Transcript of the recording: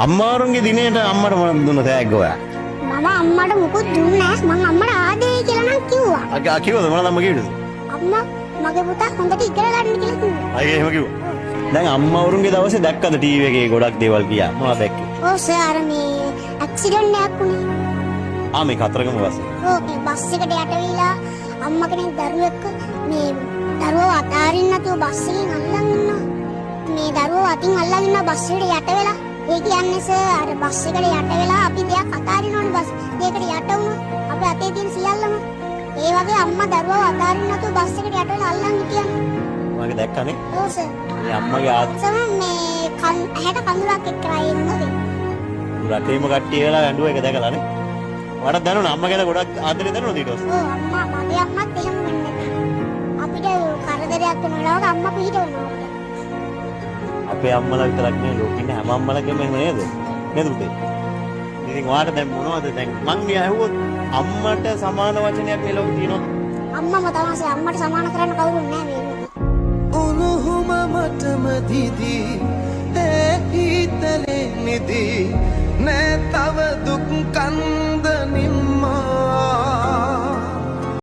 අම්මාරුන්ගේ දිනේට අම්මට මොනවද දුන්න තෑග්ග ඔයා? මම අම්මට මුකුත් දුන්නේ නැහැ. මං අම්මට ආදරේ කියලා නම් කිව්වා. කිව්වද මොනවද අම්මා කිව්වද? අම්මා මගේ පුතා හොඳට ඉගෙන ගන්න කියලා කිව්වා. අයියේ එහෙම කිව්වා. දැන් අම්මාවරුන්ගේ දවසේ දැක්කද ටීවී එකේ ගොඩක් දේවල් ගියා. මොනවද දැක්කේ? ඔව් සර් මේ ඇක්සිඩන්ට් එකක් වුණේ. මේ කතරගම බස්. ඔව් මේ බස් එකට යට වෙලා අම්මා කෙනෙක් දරුවෙක් මේ දරුවව අතාරින්න නැතුව බස් එකෙන් අල්ලන් ඉන්නවා. මේ දරුවව අතින් අල්ලන් ඉන්නවා බස් එකට යට වෙලා. ඒ කියන්නේ සර් අර බස් එකට යට වෙලා අපි දෙයක් අතාරිනවනේ බස් දෙයකට යට වුණා. අපේ අතේ තියෙන සියල්ලම. ඒ වගේ අම්මා දරුවව අතාරින්න නැතුව බස් එකට යට වෙලා අල්ලන් හිටියානේ. මගේ දැක්කනේ. ඔව් සර්. මේ අම්මගේ සර් මේ ඇහැට කඳුලක් එක්කලා ඉන්නෝනේ. රටේම කට්ටිය වෙලා ඇඬුව එක දැකලානේ. මට දැනුණා අම්මා ගැන ගොඩක් ආදරේ දැනුණා ඊට පස්සේ. ඔව් අම්මා මගේ අම්මත් එහෙම වෙන්නේ නැහැ. අපිට කරදරයක් වෙන වෙලාවක අම්මා පිට වෙනවා. අපේ අම්මලා විතරක් නෙවෙයි ලෝකෙ ඉන්න හැම අම්මලාගේම එහෙම නේද? නේද පුතේ? ඉතින් ඔයාට දැන් මොනවද දැන් මං මේ ඇහුවොත් අම්මට සමාන වචනයක් මේ ලෝකේ තියෙනවද? අම්මම තමයි අම්මට සමාන කරන්න කවුරුත් නැහැ මේ ලෝකේ. උණුහුම මටම දිදී ඒ හිතලේ නිදී නෑ තව දුක් කන්ද නිම්මා